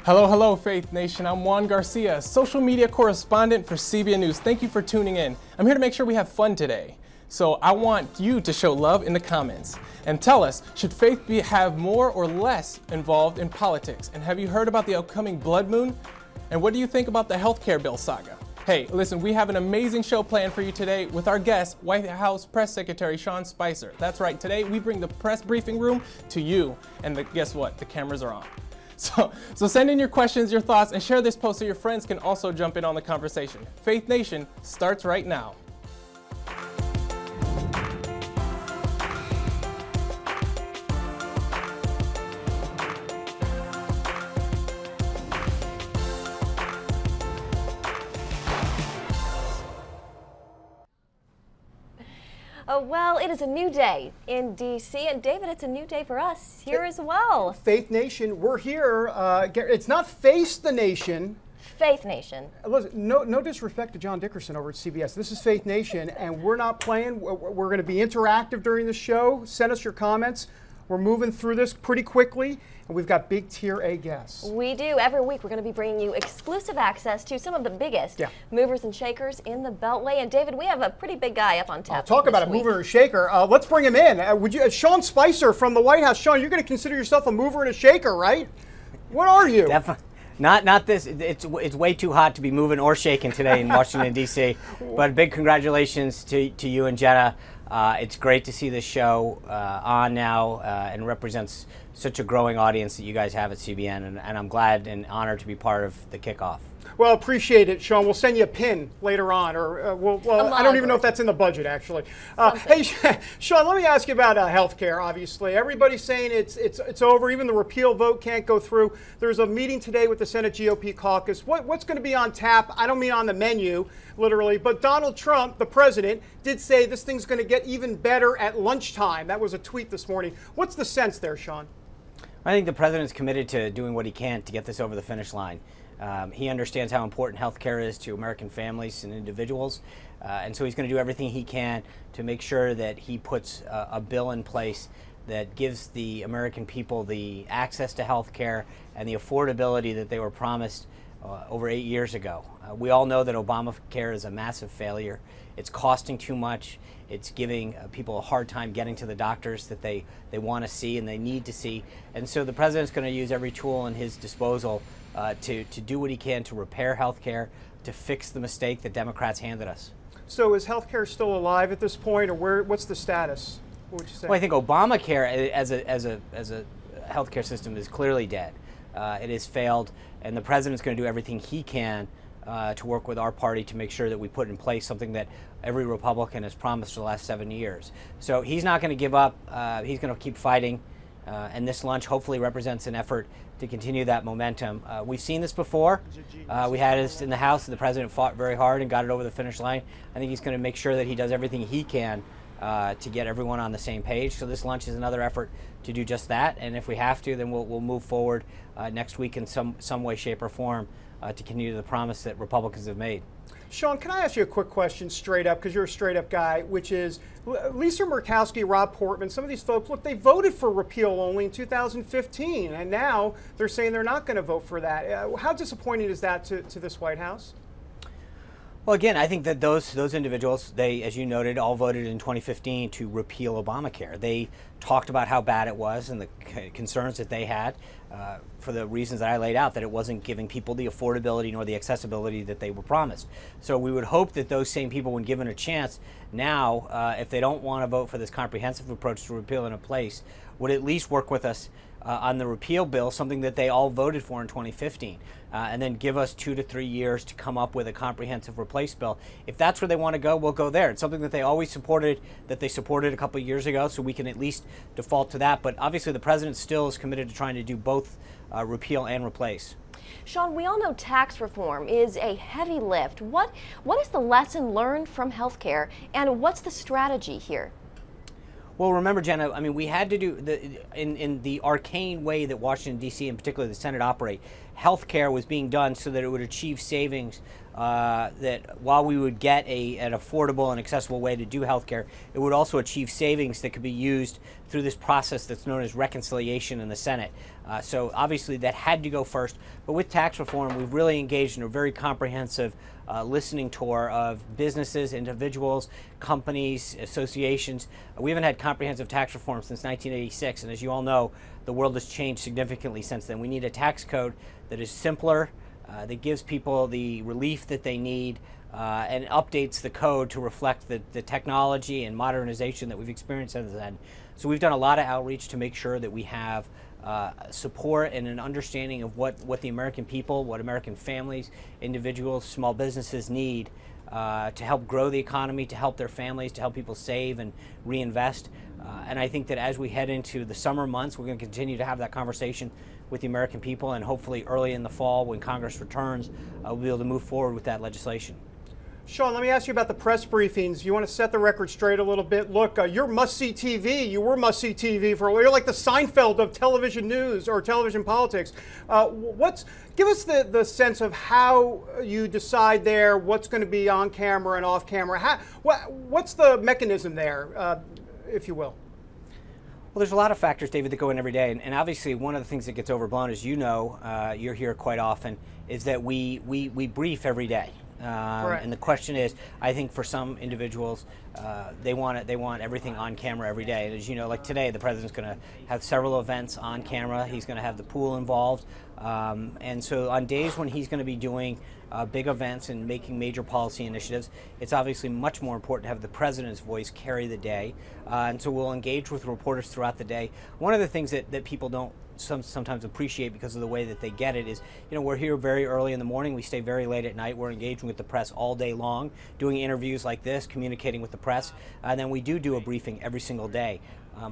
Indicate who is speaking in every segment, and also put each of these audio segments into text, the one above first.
Speaker 1: Hello, hello, Faith Nation. I'm Juan Garcia, social media correspondent for CBN News. Thank you for tuning in. I'm here to make sure we have fun today. So I want you to show love in the comments and tell us, should faith have more or less involved in politics? And have you heard about the upcoming blood moon? And what do you think about the healthcare bill saga? Hey, listen, we have an amazing show planned for you today with our guest, White House Press Secretary Sean Spicer. That's right, today we bring the press briefing room to you. And guess what? The cameras are on. So send in your questions, your thoughts, and share this post so your friends can also jump in on the conversation. Faith Nation starts right now.
Speaker 2: Well, it is a new day in D.C., and David, it's a new day for us here as well.
Speaker 3: Faith Nation, we're here. It's not Face the Nation.
Speaker 2: Faith Nation.
Speaker 3: Listen, no disrespect to John Dickerson over at CBS. This is Faith Nation, and we're not playing. We're going to be interactive during the show. Send us your comments. We're moving through this pretty quickly, and we've got big tier A guests.
Speaker 2: We do. Every week we're going to be bringing you exclusive access to some of the biggest movers and shakers in the Beltway. And David, we have a pretty big guy up on tap.
Speaker 3: Talk about a mover and shaker. Let's bring him in. Would you, Sean Spicer from the White House. Sean, you're going to consider yourself a mover and a shaker, right? What are you?
Speaker 4: Definitely. Not this. It's way too hot to be moving or shaking today in Washington, D.C. But big congratulations to you and Jenna. It's great to see this show on now and represents such a growing audience that you guys have at CBN, and I'm glad and honored to be part of the kickoff.
Speaker 3: Well, appreciate it, Sean. We'll send you a pin later on, or I don't even know if that's in the budget, actually. Hey, Sean, let me ask you about healthcare. Obviously, everybody's saying it's over. Even the repeal vote can't go through. There's a meeting today with the Senate GOP caucus. What's going to be on tap? I don't mean on the menu, literally, but Donald Trump, the president, did say this thing's going to get even better at lunchtime. That was a tweet this morning. What's the sense there, Sean?
Speaker 4: I think the president's committed to doing what he can to get this over the finish line. He understands how important health care is to American families and individuals, and so he's going to do everything he can to make sure that he puts a bill in place that gives the American people the access to health care and the affordability that they were promised over 8 years ago. We all know that Obamacare is a massive failure. It's costing too much. It's giving people a hard time getting to the doctors that they want to see and they need to see. And so the president's going to use every tool in his disposal to do what he can to repair health care, to fix the mistake that Democrats handed us.
Speaker 3: So is health care still alive at this point, or what's the status? What would you say?
Speaker 4: Well, I think Obamacare as a health care system is clearly dead. It has failed, and the president's going to do everything he can to work with our party to make sure that we put in place something that every Republican has promised for the last 7 years. So he's not going to give up. He's going to keep fighting, and this lunch hopefully represents an effort to continue that momentum. We've seen this before. We had this in the House, and the president fought very hard and got it over the finish line. I think he's going to make sure that he does everything he can to get everyone on the same page. So this lunch is another effort to do just that, and if we have to, then we'll move forward next week in some way, shape, or form to continue the promise that Republicans have made.
Speaker 3: Sean, can I ask you a quick question straight up, because you're a straight up guy, which is Lisa Murkowski, Rob Portman, some of these folks, look, they voted for repeal only in 2015, and now they're saying they're not going to vote for that. How disappointing is that to this White House?
Speaker 4: Well, again, I think that those individuals, they, as you noted, all voted in 2015 to repeal Obamacare. They talked about how bad it was and the concerns that they had for the reasons that I laid out, that it wasn't giving people the affordability nor the accessibility that they were promised. So we would hope that those same people, when given a chance now, if they don't want to vote for this comprehensive approach to repeal in a place, would at least work with us on the repeal bill, something that they all voted for in 2015, and then give us 2 to 3 years to come up with a comprehensive replace bill. If that's where they want to go, we'll go there. It's something that they always supported, that they supported a couple of years ago, so we can at least default to that. But obviously the president still is committed to trying to do both repeal and replace.
Speaker 2: Sean, we all know tax reform is a heavy lift. What is the lesson learned from healthcare, and what's the strategy here?
Speaker 4: Well, remember, Jenna, I mean, we had to do, in the arcane way that Washington, D.C., and particularly the Senate operate, healthcare was being done so that it would achieve savings, that while we would get an affordable and accessible way to do healthcare, it would also achieve savings that could be used through this process that's known as reconciliation in the Senate. So obviously that had to go first. But with tax reform, we've really engaged in a very comprehensive listening tour of businesses, individuals, companies, associations. We haven't had comprehensive tax reform since 1986, and as you all know, the world has changed significantly since then. We need a tax code that is simpler, that gives people the relief that they need, and updates the code to reflect the technology and modernization that we've experienced since then. So we've done a lot of outreach to make sure that we have support and an understanding of what the American people, what American families, individuals, small businesses need to help grow the economy, to help their families, to help people save and reinvest. And I think that as we head into the summer months, we're going to continue to have that conversation with the American people, and hopefully early in the fall when Congress returns, we'll be able to move forward with that legislation.
Speaker 3: Sean, let me ask you about the press briefings. You want to set the record straight a little bit. Look, you're must-see TV. You were must-see TV for a while. You're like the Seinfeld of television news or television politics. Give us the sense of how you decide there what's going to be on camera and off camera. What's the mechanism there, if you will?
Speaker 4: Well, there's a lot of factors, David, that go in every day, and obviously one of the things that gets overblown, as you know, you're here quite often, is that we brief every day. And the question is, I think for some individuals, they want everything on camera every day. And as you know, like today, the president's going to have several events on camera. He's going to have the pool involved. And so on days when he's going to be doing big events and making major policy initiatives, it's obviously much more important to have the president's voice carry the day. And so we'll engage with reporters throughout the day. One of the things that people don't sometimes appreciate because of the way that they get it is, we're here very early in the morning, we stay very late at night, we're engaging with the press all day long, doing interviews like this, communicating with the press, and then we do a briefing every single day.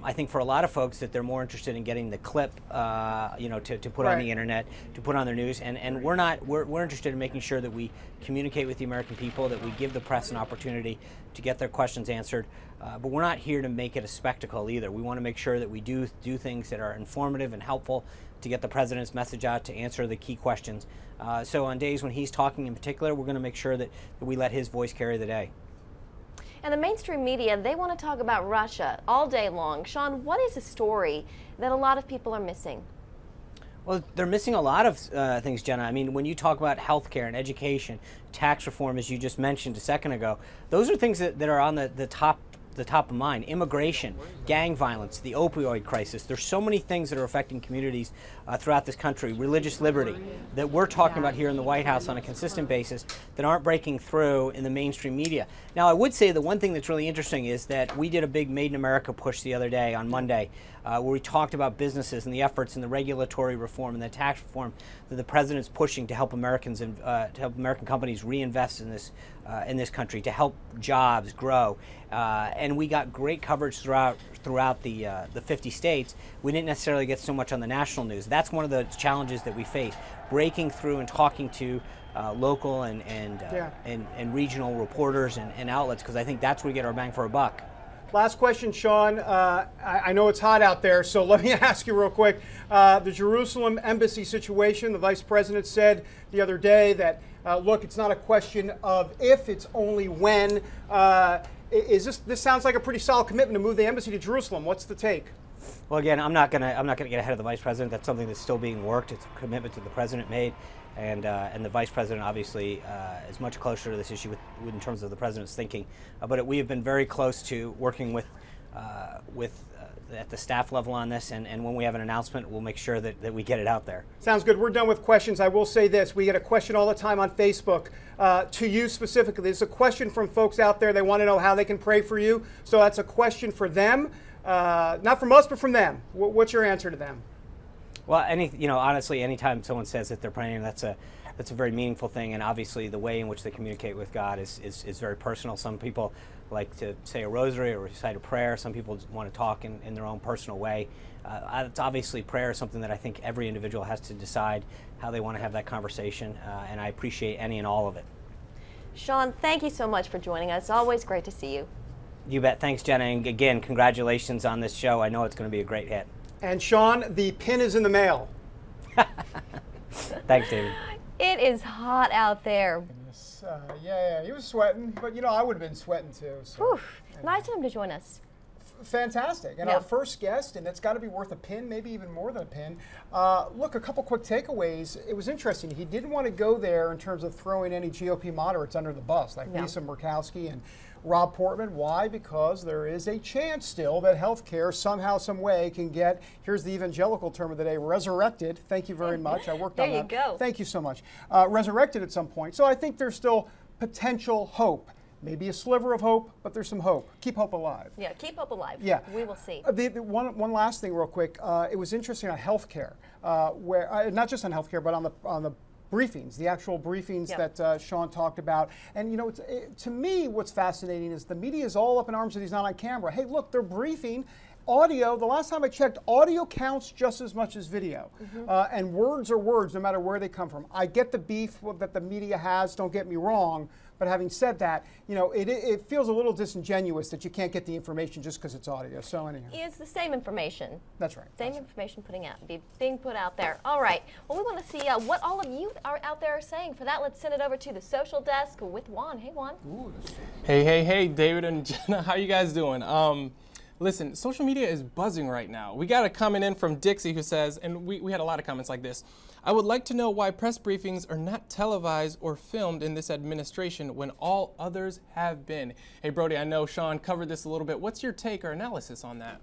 Speaker 4: I think for a lot of folks that they're more interested in getting the clip, to put on the internet, to put on their news, and we're interested in making sure that we communicate with the American people, that we give the press an opportunity to get their questions answered. But we're not here to make it a spectacle either. We want to make sure that we do things that are informative and helpful to get the president's message out, to answer the key questions. So on days when he's talking in particular, we're going to make sure that we let his voice carry the day.
Speaker 2: And the mainstream media, they want to talk about Russia all day long. Sean, what is a story that a lot of people are missing?
Speaker 4: Well, they're missing a lot of things, Jenna. I mean, when you talk about healthcare and education, tax reform, as you just mentioned a second ago, those are things that are on the top of mind. Immigration, gang violence, the opioid crisis. There's so many things that are affecting communities throughout this country. Religious liberty that we're talking about here in the White House on a consistent basis that aren't breaking through in the mainstream media. Now, I would say the one thing that's really interesting is that we did a big Made in America push the other day on Monday, where we talked about businesses and the efforts and the regulatory reform and the tax reform that the president's pushing to help Americans and to help American companies reinvest in this country, to help jobs grow. And we got great coverage throughout the 50 states. We didn't necessarily get so much on the national news. That's one of the challenges that we face, breaking through and talking to local and regional reporters and outlets, because I think that's where we get our bang for our buck.
Speaker 3: Last question, Sean. I know it's hot out there, so let me ask you real quick. The Jerusalem embassy situation, the vice president said the other day that, look, it's not a question of if, it's only when. This sounds like a pretty solid commitment to move the embassy to Jerusalem. What's the take?
Speaker 4: Well, again, I'm not gonna get ahead of the vice president. That's something that's still being worked. It's a commitment that the president made, and the vice president obviously is much closer to this issue in terms of the president's thinking. But we have been very close to working with at the staff level on this, and when we have an announcement, we'll make sure that we get it out there.
Speaker 3: Sounds good. We're done with questions. I will say this. We get a question all the time on Facebook to you specifically. There's a question from folks out there. They want to know how they can pray for you. So that's a question for them. Not from us, but from them. What's your answer to them?
Speaker 4: Well, honestly, anytime someone says that they're praying, that's a very meaningful thing, and obviously the way in which they communicate with God is very personal. Some people like to say a rosary or recite a prayer. Some people want to talk in their own personal way. It's obviously prayer is something that I think every individual has to decide how they want to have that conversation, and I appreciate any and all of it.
Speaker 2: Sean, thank you so much for joining us. Always great to see you.
Speaker 4: You bet. Thanks, Jenna. And again, congratulations on this show. I know it's going to be a great hit.
Speaker 3: And Sean, the pin is in the mail.
Speaker 4: Thanks, David.
Speaker 2: It is hot out there.
Speaker 3: Yeah, he was sweating, but you know, I would have been sweating too. So.
Speaker 2: Whew. Nice of him to join us.
Speaker 3: Fantastic. And
Speaker 2: Yeah.
Speaker 3: our first guest, and it's got to be worth a pin, maybe even more than a pin. Look, a couple quick takeaways. It was interesting. He didn't want to go there in terms of throwing any GOP moderates under the bus, like Lisa Murkowski and Rob Portman. Why? Because there is a chance still that healthcare somehow, some way can get, here's the evangelical term of the day, resurrected. Thank you very much. I worked on that.
Speaker 2: There you go.
Speaker 3: Thank you so much. Resurrected at some point. So I think there's still potential hope. Maybe a sliver of hope, but there's some hope. Keep hope alive.
Speaker 2: Yeah, keep hope alive.
Speaker 3: Yeah.
Speaker 2: We will see.
Speaker 3: One last thing real quick. It was interesting on healthcare, where not just on healthcare, but on the briefings, the actual briefings that Sean talked about. And you know, to me, what's fascinating is the media is all up in arms that he's not on camera. Hey, look, they're briefing. Audio, the last time I checked, audio counts just as much as video. And words are words, no matter where they come from. I get the beef that the media has, don't get me wrong, but having said that, you know, it feels a little disingenuous that you can't get the information just because it's audio. So anyhow.
Speaker 2: It's the same information.
Speaker 3: That's right.
Speaker 2: Same information being put out there. All right. Well, we want to see what all of you are out there are saying. For that, let's send it over to the social desk with Juan. Hey, Juan.
Speaker 3: Ooh,
Speaker 1: Hey, David and Jenna, how you guys doing? Listen, social media is buzzing right now. We got a comment in from Dixie who says, and we had a lot of comments like this, I would like to know why press briefings are not televised or filmed in this administration when all others have been. Hey, Brody, I know Sean covered this a little bit. What's your take or analysis on that?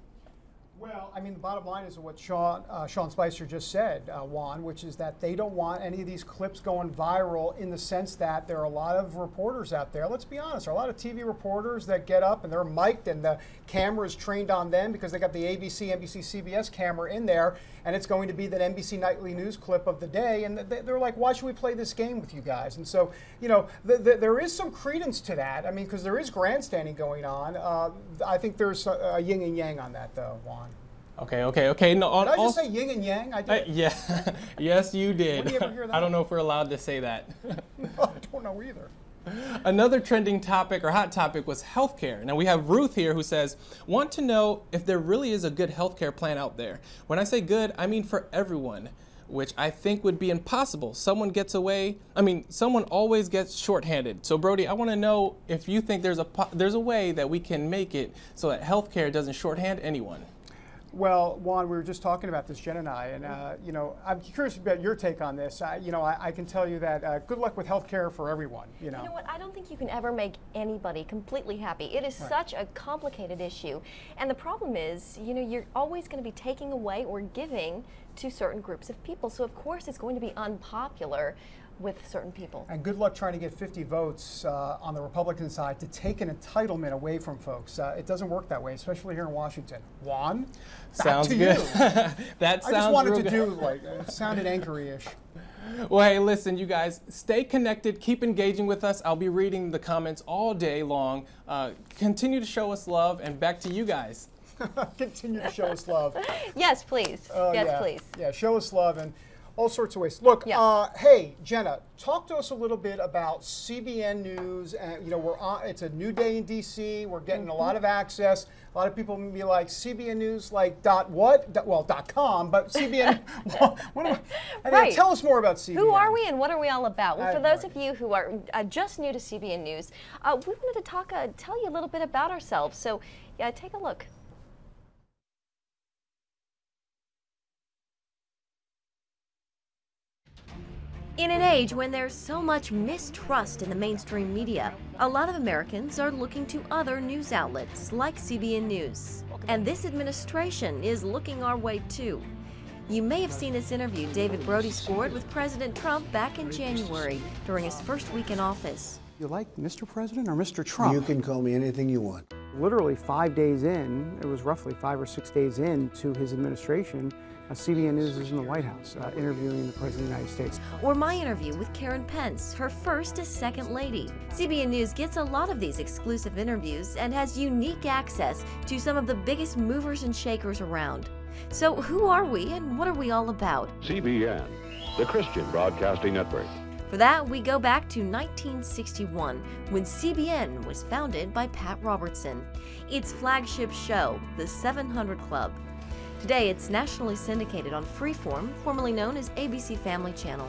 Speaker 3: Well, I mean, the bottom line is what Sean Spicer just said, Juan, which is that they don't want any of these clips going viral in the sense that there are a lot of reporters out there. Let's be honest, there are a lot of TV reporters that get up and they're mic'd and the camera is trained on them because they got the ABC, NBC, CBS camera in there, and it's going to be that NBC Nightly News clip of the day, and they're like, why should we play this game with you guys? And so, you know, there is some credence to that. I mean, because there is grandstanding going on. I think there's a yin and yang on that, though, Juan.
Speaker 1: Okay. No,
Speaker 3: did I just say yin and yang? I did.
Speaker 1: Yeah, yes, you did.
Speaker 3: When do you ever hear that?
Speaker 1: I don't know if we're allowed to say that.
Speaker 3: No, I don't know either.
Speaker 1: Another trending topic or hot topic was healthcare. Now we have Ruth here who says, want to know if there really is a good healthcare plan out there. When I say good, I mean for everyone, which I think would be impossible. Someone always gets shorthanded. So Brody, I want to know if you think there's a way that we can make it so that healthcare doesn't shorthand anyone.
Speaker 3: Well, Juan, we were just talking about this, Jen and I, and you know, I'm curious about your take on this. I can tell you that good luck with healthcare for everyone. You know
Speaker 2: what? I don't think you can ever make anybody completely happy. It is such a complicated issue, and the problem is, you know, you're always going to be taking away or giving to certain groups of people. So of course, it's going to be unpopular with certain people.
Speaker 3: And good luck trying to get 50 votes on the Republican side to take an entitlement away from folks. It doesn't work that way, especially here in Washington. Juan,
Speaker 1: sounds
Speaker 3: back to
Speaker 1: good.
Speaker 3: You.
Speaker 1: That sounds
Speaker 3: I just wanted to
Speaker 1: good.
Speaker 3: do like it sounded anchory-ish.
Speaker 1: Well, hey, listen, you guys, stay connected, keep engaging with us. I'll be reading the comments all day long. Continue to show us love, and back to you guys.
Speaker 3: Continue to show us love.
Speaker 2: Yes, please. Yes, please.
Speaker 3: Yeah, show us love and all sorts of ways. Look, hey, Jenna, talk to us a little bit about CBN News. And you know, it's a new day in DC. We're getting a lot of access. A lot of people may be like, CBN News, like .com, but CBN. Tell us more about CBN.
Speaker 2: Who are we and what are we all about? Well, for those of you who are just new to CBN News, we wanted to tell you a little bit about ourselves. So, yeah, take a look. In an age when there's so much mistrust in the mainstream media, a lot of Americans are looking to other news outlets like CBN News. And this administration is looking our way too. You may have seen this interview David Brody scored with President Trump back in January during his first week in office.
Speaker 3: You like Mr. President or Mr. Trump?
Speaker 5: You can call me anything you want.
Speaker 3: Literally 5 days in, it was roughly 5 or 6 days into his administration, CBN News is in the White House interviewing the President of the United States.
Speaker 2: Or my interview with Karen Pence, her first as Second Lady. CBN News gets a lot of these exclusive interviews and has unique access to some of the biggest movers and shakers around. So who are we and what are we all about?
Speaker 6: CBN, the Christian Broadcasting Network.
Speaker 2: For that, we go back to 1961, when CBN was founded by Pat Robertson. Its flagship show, The 700 Club. Today, it's nationally syndicated on Freeform, formerly known as ABC Family Channel.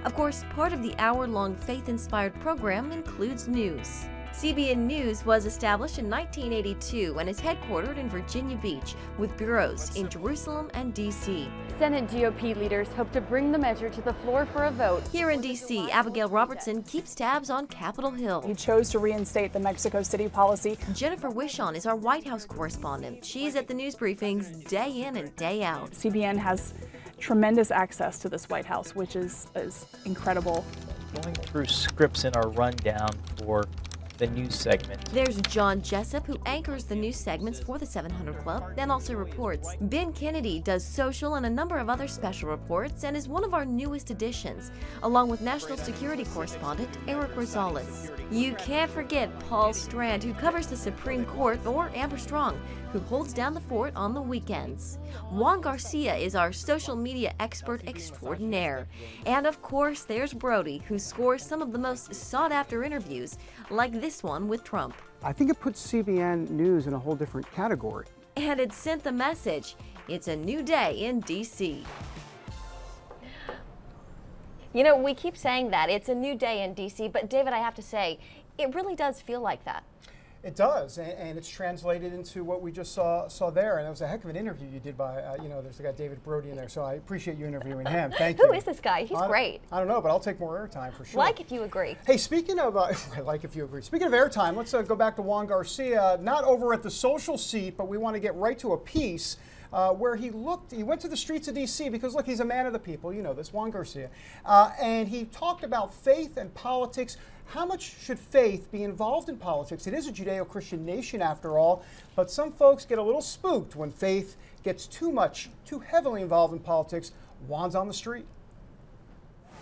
Speaker 2: Of course, part of the hour-long faith-inspired program includes news. CBN News was established in 1982 and is headquartered in Virginia Beach, with bureaus in Jerusalem and D.C.
Speaker 7: Senate GOP leaders hope to bring the measure to the floor for a vote.
Speaker 2: Here in D.C., Abigail Robertson keeps tabs on Capitol Hill.
Speaker 8: He chose to reinstate the Mexico City policy.
Speaker 2: Jennifer Wishon is our White House correspondent. She's at the news briefings day in and day out.
Speaker 8: CBN has tremendous access to this White House, which is incredible.
Speaker 9: Going through scripts in our rundown for the news segment.
Speaker 2: There's John Jessup, who anchors the news segments for the 700 Club and also reports. Ben Kennedy does social and a number of other special reports and is one of our newest additions, along with national security correspondent Eric Rosales. You can't forget Paul Strand, who covers the Supreme Court, or Amber Strong, who holds down the fort on the weekends. Juan Garcia is our social media expert extraordinaire. And of course, there's Brody, who scores some of the most sought-after interviews, like this one with Trump.
Speaker 10: I think it puts CBN News in a whole different category.
Speaker 2: And it sent the message, it's a new day in D.C.
Speaker 11: You know, we keep saying that, it's a new day in D.C., but David, I have to say, it really does feel like that.
Speaker 3: It does, and it's translated into what we just saw there. And it was a heck of an interview you did by, there's the guy David Brody in there, so I appreciate you interviewing him. Thank you.
Speaker 11: Who is this guy? He's great.
Speaker 3: I don't know, but I'll take more airtime for sure.
Speaker 11: Like if you agree.
Speaker 3: Hey, speaking of, like if you agree. Speaking of airtime, let's go back to Juan Garcia, not over at the social seat, but we want to get right to a piece where he went to the streets of D.C. because, look, he's a man of the people, you know this, Juan Garcia, and he talked about faith and politics. How much should faith be involved in politics? It is a Judeo-Christian nation after all, but some folks get a little spooked when faith gets too heavily involved in politics. Juan's on the street.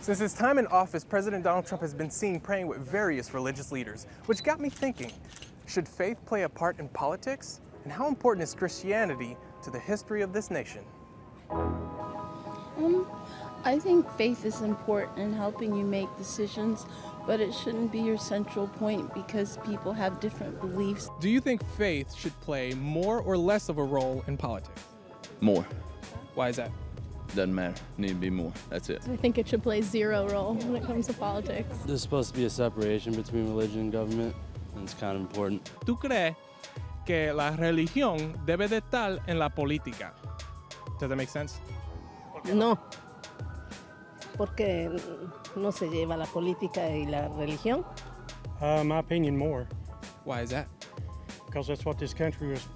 Speaker 1: Since his time in office, President Donald Trump has been seen praying with various religious leaders, which got me thinking, should faith play a part in politics? And how important is Christianity to the history of this nation?
Speaker 12: I think faith is important in helping you make decisions, but it shouldn't be your central point because people have different beliefs.
Speaker 1: Do you think faith should play more or less of a role in politics?
Speaker 13: More.
Speaker 1: Why is that?
Speaker 13: Doesn't matter. Need to be more. That's it.
Speaker 14: I think it should play zero role when it comes to politics.
Speaker 15: There's supposed to be a separation between religion and government, and it's kind of important.
Speaker 1: ¿Tú crees que la religión debe de estar en la política? Does that make sense?
Speaker 16: No, porque no se lleva la política y la religión.
Speaker 17: My opinion, more.
Speaker 1: Why is that?
Speaker 17: Because that's what this country was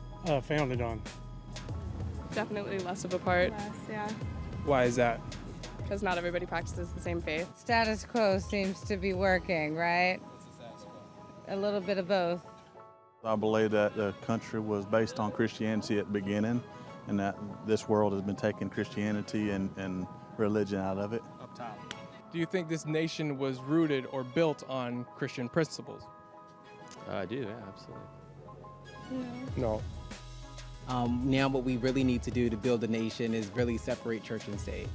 Speaker 17: founded on.
Speaker 14: Definitely less of a part.
Speaker 18: Less, yeah.
Speaker 1: Why is that?
Speaker 14: Because not everybody practices the same faith.
Speaker 18: Status quo seems to be working, right? A little bit of both.
Speaker 19: I believe that the country was based on Christianity at the beginning, and that this world has been taking Christianity and religion out of it.
Speaker 1: Up top. Do you think this nation was rooted or built on Christian principles?
Speaker 15: I do, yeah, absolutely.
Speaker 1: No.
Speaker 20: Now what we really need to do to build a nation is really separate church and state.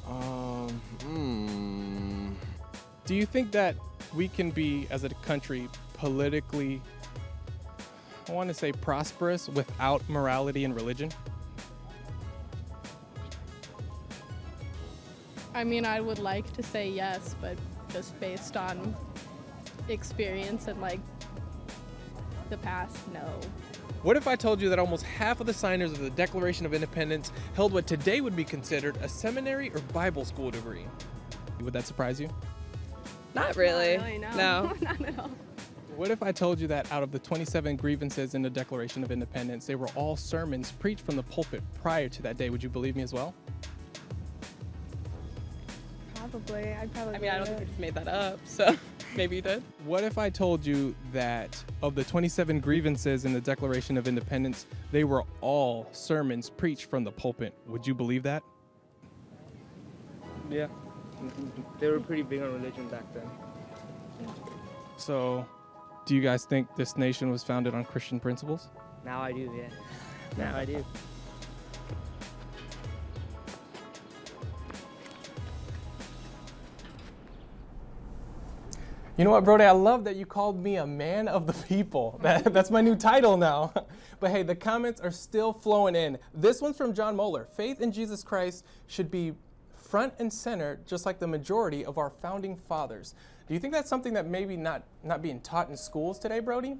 Speaker 1: Do you think that we can be, as a country, politically, I want to say prosperous without morality and religion?
Speaker 14: I mean, I would like to say yes, but just based on experience and like the past, no.
Speaker 1: What if I told you that almost half of the signers of the Declaration of Independence held what today would be considered a seminary or Bible school degree? Would that surprise you?
Speaker 14: Not really.
Speaker 18: Not really, no.
Speaker 14: No.
Speaker 18: Not at all.
Speaker 1: What if I told you that out of the 27 grievances in the Declaration of Independence, they were all sermons preached from the pulpit prior to that day? Would you believe me as well?
Speaker 14: Probably. I mean, I don't think we just made that up, so maybe you did.
Speaker 1: What if I told you that of the 27 grievances in the Declaration of Independence, they were all sermons preached from the pulpit? Would you believe that?
Speaker 9: Yeah. They were pretty big on religion back then.
Speaker 1: So, do you guys think this nation was founded on Christian principles?
Speaker 9: Now I do, yeah. Now I do.
Speaker 1: You know what, Brody? I love that you called me a man of the people. That's my new title now. But hey, the comments are still flowing in. This one's from John Moeller. Faith in Jesus Christ should be front and center, just like the majority of our founding fathers. Do you think that's something that maybe not being taught in schools today, Brody?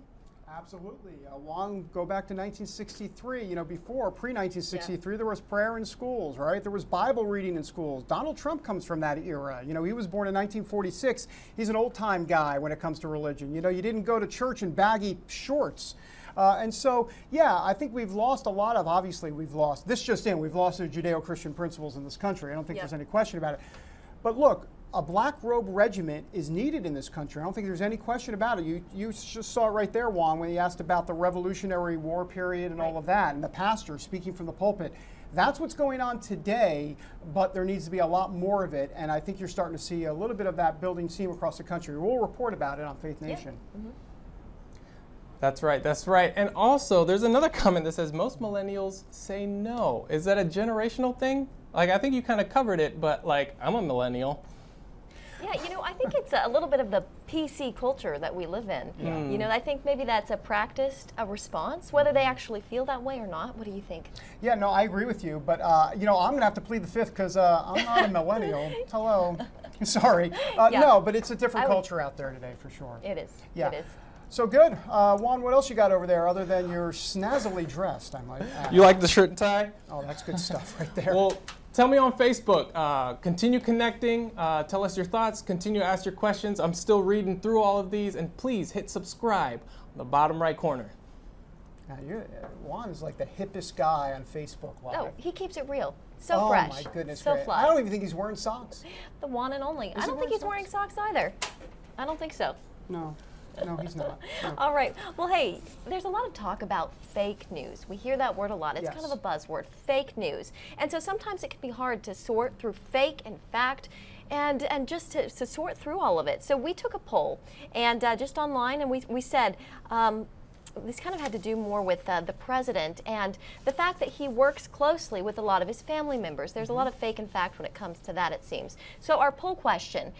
Speaker 3: Absolutely. Juan, go back to 1963. You know, before, pre-1963, there was prayer in schools, right? There was Bible reading in schools. Donald Trump comes from that era. You know, he was born in 1946. He's an old-time guy when it comes to religion. You know, you didn't go to church in baggy shorts. And so, yeah, I think we've lost a lot of, obviously we've lost, this just in, we've lost the Judeo-Christian principles in this country. I don't think there's any question about it. But look, a black robe regiment is needed in this country. I don't think there's any question about it. You just saw it right there, Juan, when he asked about the Revolutionary War period and all of that, and the pastor speaking from the pulpit. That's what's going on today, but there needs to be a lot more of it, and I think you're starting to see a little bit of that building steam across the country. We'll report about it on Faith Nation.
Speaker 11: Yeah. Mm-hmm.
Speaker 1: That's right, that's right. And also, there's another comment that says most millennials say no. Is that a generational thing? Like, I think you kind of covered it, but like, I'm a millennial.
Speaker 11: Yeah, you know, I think it's a little bit of the PC culture that we live in. You know, I think maybe that's a response, whether they actually feel that way or not. What do you think?
Speaker 3: Yeah, no, I agree with you, but, you know, I'm going to have to plead the fifth because I'm not a millennial. Hello. Sorry. No, but it's a different culture out there today for sure.
Speaker 11: It is.
Speaker 3: Yeah.
Speaker 11: It is.
Speaker 3: So good. Juan, what else you got over there other than you're snazzily dressed, I might add?
Speaker 1: You like the shirt and tie?
Speaker 3: Oh, that's good stuff right there.
Speaker 1: Well, tell me on Facebook. Continue connecting. Tell us your thoughts. Continue to ask your questions. I'm still reading through all of these. And please hit subscribe on the bottom right corner.
Speaker 3: Juan is like the hippest guy on Facebook Live.
Speaker 11: No, he keeps it real. So fresh.
Speaker 3: Oh, my goodness.
Speaker 11: So fly.
Speaker 3: I don't even think he's wearing socks.
Speaker 11: The one and only. I don't think he's wearing socks either. I don't think so.
Speaker 3: No. No, he's not. No.
Speaker 11: All right. Well, hey, there's a lot of talk about fake news. We hear that word a lot. It's kind of a buzzword, fake news. And so sometimes it can be hard to sort through fake and fact and just to sort through all of it. So we took a poll and just online, and we said, this kind of had to do more with the president and the fact that he works closely with a lot of his family members. There's a lot of fake and fact when it comes to that, it seems. So our poll question,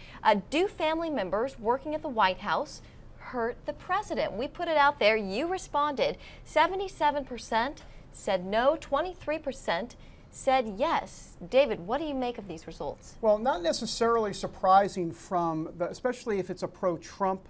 Speaker 11: do family members working at the White House hurt the president? We put it out there. You responded. 77% said no, 23% said yes. David, what do you make of these results?
Speaker 3: Well, not necessarily surprising especially if it's a pro-Trump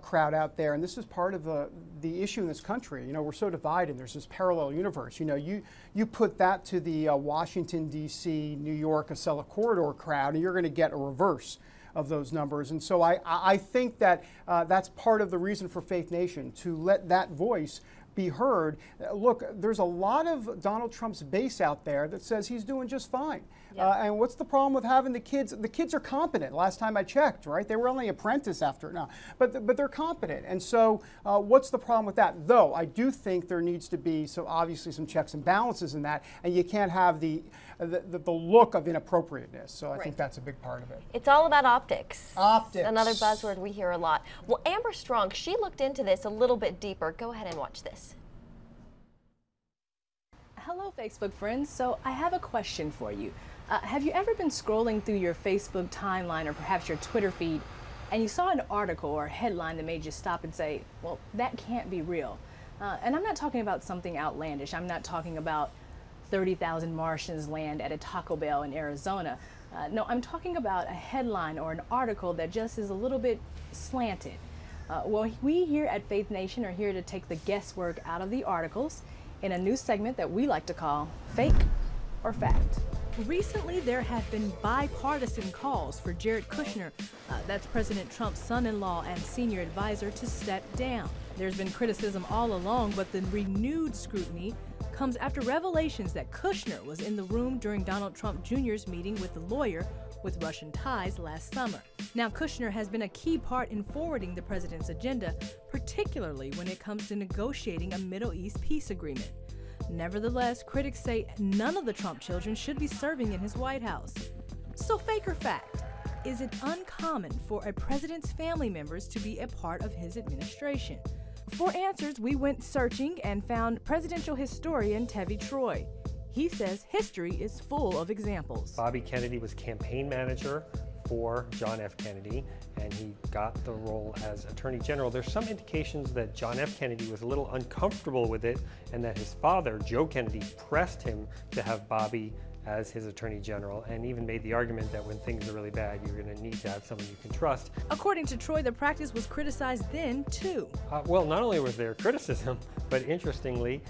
Speaker 3: crowd out there, and this is part of the issue in this country. You know, we're so divided. There's this parallel universe. You know, you put that to the Washington, D.C., New York, Acela corridor crowd, and you're going to get a reverse of those numbers. And so I think that that's part of the reason for Faith Nation, to let that voice be heard. Look, there's a lot of Donald Trump's base out there that says he's doing just fine. And what's the problem with having the kids? The kids are competent. Last time I checked, right? They were only apprentice after now, but they're competent. And so what's the problem with that? Though I do think there needs to be obviously some checks and balances in that, and you can't have the look of inappropriateness. So I think that's a big part of it.
Speaker 11: It's all about optics.
Speaker 3: Optics.
Speaker 11: Another buzzword we hear a lot. Well, Amber Strong, she looked into this a little bit deeper. Go ahead and watch this.
Speaker 21: Hello, Facebook friends. So I have a question for you. Have you ever been scrolling through your Facebook timeline or perhaps your Twitter feed and you saw an article or a headline that made you stop and say, well, that can't be real? And I'm not talking about something outlandish. I'm not talking about 30,000 Martians land at a Taco Bell in Arizona. No, I'm talking about a headline or an article that just is a little bit slanted. Well, we here at Faith Nation are here to take the guesswork out of the articles in a new segment that we like to call Fake or Fact.
Speaker 22: Recently, there have been bipartisan calls for Jared Kushner, that's President Trump's son-in-law and senior advisor, to step down. There's been criticism all along, but the renewed scrutiny comes after revelations that Kushner was in the room during Donald Trump Jr.'s meeting with the lawyer with Russian ties last summer. Now, Kushner has been a key part in forwarding the president's agenda, particularly when it comes to negotiating a Middle East peace agreement. Nevertheless, critics say none of the Trump children should be serving in his White House. So, fake or fact? Is it uncommon for a president's family members to be a part of his administration? For answers, we went searching and found presidential historian Tevi Troy. He says history is full of examples.
Speaker 23: Bobby Kennedy was campaign manager
Speaker 4: for John F. Kennedy, and he got the role as Attorney General. There's some indications that John F. Kennedy was a little uncomfortable with it, and that his father, Joe Kennedy, pressed him to have Bobby as his Attorney General, and even made the argument that when things are really bad, you're going to need to have someone you can trust.
Speaker 22: According to Troy, the practice was criticized then, too.
Speaker 4: Well, not only was there criticism, but interestingly,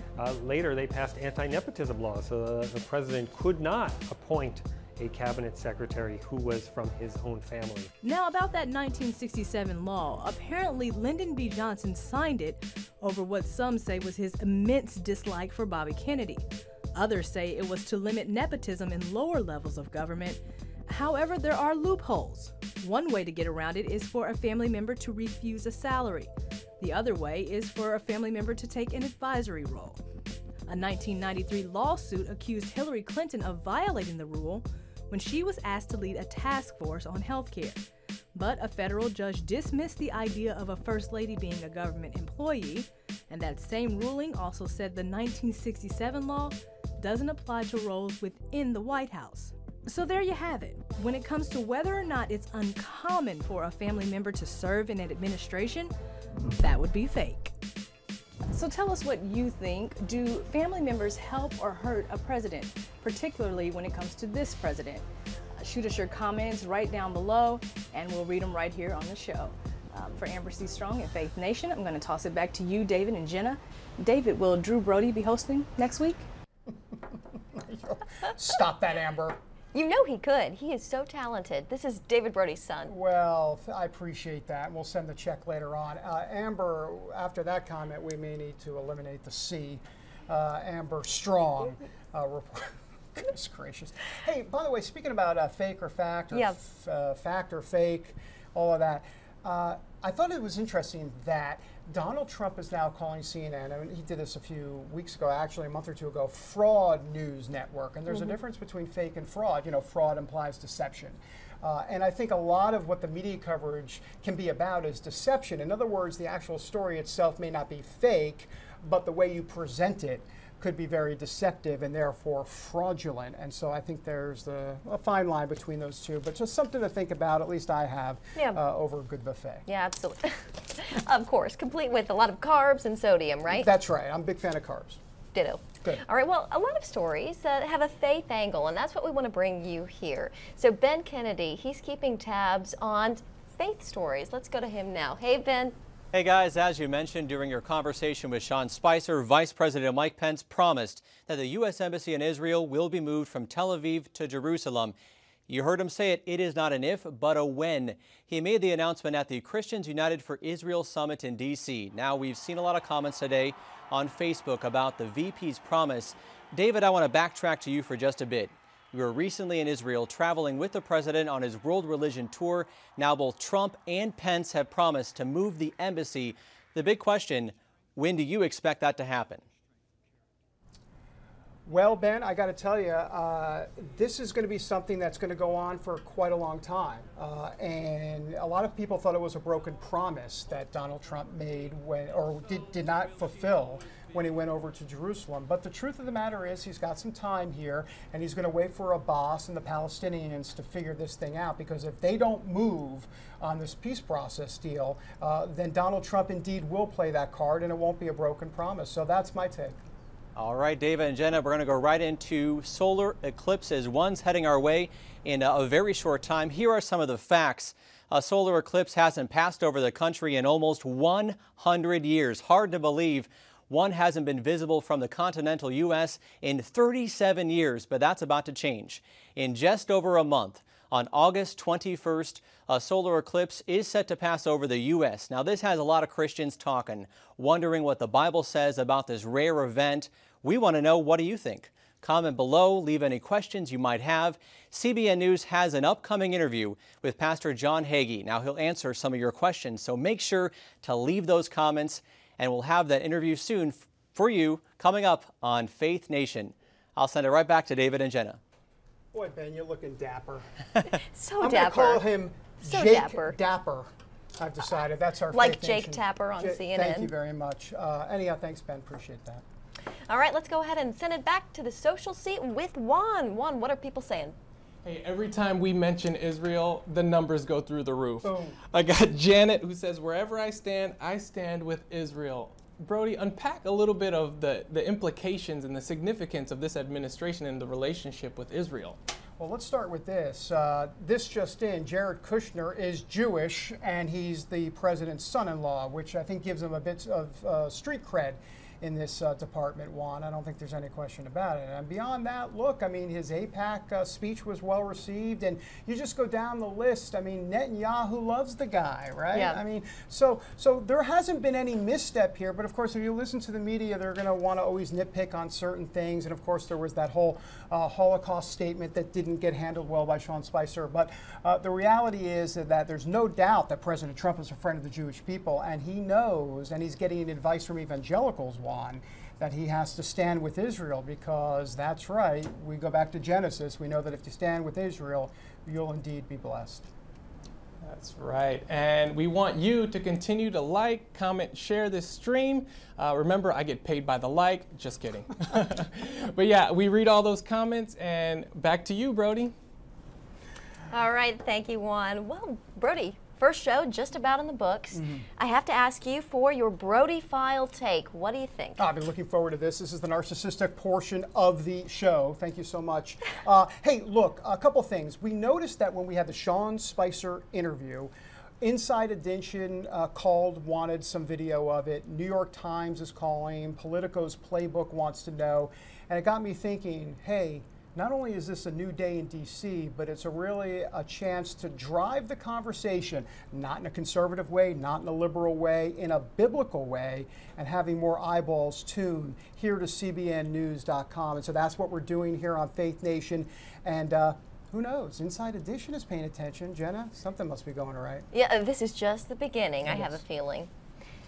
Speaker 4: later they passed anti-nepotism laws, so the president could not appoint a cabinet secretary who was from his own family.
Speaker 22: Now, about that 1967 law, apparently Lyndon B. Johnson signed it over what some say was his immense dislike for Bobby Kennedy. Others say it was to limit nepotism in lower levels of government. However, there are loopholes. One way to get around it is for a family member to refuse a salary. The other way is for a family member to take an advisory role. A 1993 lawsuit accused Hillary Clinton of violating the rule when she was asked to lead a task force on health care. But a federal judge dismissed the idea of a first lady being a government employee, and that same ruling also said the 1967 law doesn't apply to roles within the White House. So there you have it. When it comes to whether or not it's uncommon for a family member to serve in an administration, that would be fake.
Speaker 21: So tell us what you think. Do family members help or hurt a president, particularly when it comes to this president? Shoot us your comments right down below, and we'll read them right here on the show. For Amber C. Strong at Faith Nation, I'm going to toss it back to you, David and Jenna. David, will Drew Brody be hosting next week?
Speaker 3: Stop that, Amber.
Speaker 11: You know he could. He is so talented. This is David Brody's son.
Speaker 3: Well, I appreciate that. We'll send the check later on. Amber, after that comment, we may need to eliminate the C. Amber Strong. Goodness gracious. Hey, by the way, speaking about fake or fact, or fact or fake, all of that, I thought it was interesting that Donald Trump is now calling CNN, I mean, he did this a few weeks ago, actually a month or two ago, fraud news network. And there's a difference between fake and fraud. You know, fraud implies deception. And I think a lot of what the media coverage can be about is deception. In other words, the actual story itself may not be fake, but the way you present it could be very deceptive and therefore fraudulent. And so I think there's a fine line between those two, but just something to think about, at least I have, over a good buffet.
Speaker 11: Yeah, absolutely. Of course, complete with a lot of carbs and sodium, right?
Speaker 3: That's right. I'm a big fan of carbs.
Speaker 11: Ditto.
Speaker 3: Good.
Speaker 11: All right, well, a lot of stories have a faith angle, and that's what we want to bring you here. So Ben Kennedy, he's keeping tabs on faith stories. Let's go to him now. Hey, Ben.
Speaker 5: Hey guys, as you mentioned during your conversation with Sean Spicer, Vice President Mike Pence promised that the U.S. Embassy in Israel will be moved from Tel Aviv to Jerusalem. You heard him say it, it is not an if, but a when. He made the announcement at the Christians United for Israel Summit in D.C. Now, we've seen a lot of comments today on Facebook about the VP's promise. David, I want to backtrack to you for just a bit. We were recently in Israel traveling with the president on his world religion tour. Now both Trump and Pence have promised to move the embassy. The big question, when do you expect that to happen?
Speaker 3: Well, Ben, I got to tell you, this is going to be something that's going to go on for quite a long time. And a lot of people thought it was a broken promise that Donald Trump made or did not fulfill when he went over to Jerusalem. But the truth of the matter is he's got some time here, and he's going to wait for Abbas and the Palestinians to figure this thing out, because if they don't move on this peace process deal, then Donald Trump indeed will play that card, and it won't be a broken promise. So that's my take.
Speaker 5: All right, David and Jenna, we're going to go right into solar eclipses. One's heading our way in a very short time. Here are some of the facts. A solar eclipse hasn't passed over the country in almost 100 years. Hard to believe. One hasn't been visible from the continental U.S. in 37 years, but that's about to change. In just over a month, on August 21st, a solar eclipse is set to pass over the U.S. Now, this has a lot of Christians talking, wondering what the Bible says about this rare event. We want to know, what do you think? Comment below, leave any questions you might have. CBN News has an upcoming interview with Pastor John Hagee. Now, he'll answer some of your questions, so make sure to leave those comments, and we'll have that interview soon for you coming up on Faith Nation. I'll send it right back to David and Jenna.
Speaker 3: Boy, Ben, you're looking dapper.
Speaker 11: So
Speaker 3: I'm
Speaker 11: dapper.
Speaker 3: going to call him
Speaker 11: so
Speaker 3: Jake
Speaker 11: dapper.
Speaker 3: I've decided. That's our
Speaker 11: like
Speaker 3: Faith
Speaker 11: Jake
Speaker 3: Nation.
Speaker 11: Tapper on CNN.
Speaker 3: Thank you very much. Anyhow, thanks, Ben. Appreciate that.
Speaker 11: All right, let's go ahead and send it back to the social seat with Juan. Juan, what are people saying?
Speaker 1: Hey, every time we mention Israel, the numbers go through the roof.
Speaker 3: Boom.
Speaker 1: I got Janet who says, wherever I stand with Israel. Brody, unpack a little bit of the implications and the significance of this administration and the relationship with Israel.
Speaker 3: Well, let's start with this. This just in, Jared Kushner is Jewish, and he's the president's son-in-law, which I think gives him a bit of street cred in this department, Juan. I don't think there's any question about it. And beyond that, look, I mean, his AIPAC speech was well received, and you just go down the list. I mean, Netanyahu loves the guy, right?
Speaker 11: Yeah.
Speaker 3: I mean, so there hasn't been any misstep here, but of course, if you listen to the media, they're going to want to always nitpick on certain things, and of course, there was that whole Holocaust statement that didn't get handled well by Sean Spicer. But the reality is that there's no doubt that President Trump is a friend of the Jewish people, and he knows, and he's getting advice from evangelicals, that he has to stand with Israel, because that's right, we go back to Genesis, we know that if you stand with Israel, you'll indeed be blessed.
Speaker 1: That's right, and we want you to continue to like, comment, share this stream. Remember, I get paid by the like, just kidding. But yeah, we read all those comments, and back to you, Brody.
Speaker 11: All right, thank you, Juan. Well, Brody, first show just about in the books. I have to ask you for your Brody File take. What do you think?
Speaker 3: I've been looking forward to this. This is the narcissistic portion of the show. Thank you so much. Hey, look, a couple things. We noticed that when we had the Sean Spicer interview, Inside Edition wanted some video of it. New York Times is calling. Politico's Playbook wants to know. And it got me thinking, hey, not only is this a new day in D.C., but it's really a chance to drive the conversation, not in a conservative way, not in a liberal way, in a biblical way, and having more eyeballs tuned here to CBNnews.com. And so that's what we're doing here on Faith Nation. And who knows? Inside Edition is paying attention. Jenna, something must be going right.
Speaker 11: Yeah, this is just the beginning, I have a feeling.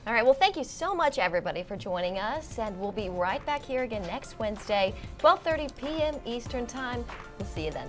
Speaker 11: All right, well, thank you so much, everybody, for joining us, and we'll be right back here again next Wednesday, 12:30 p.m. Eastern Time. We'll see you then.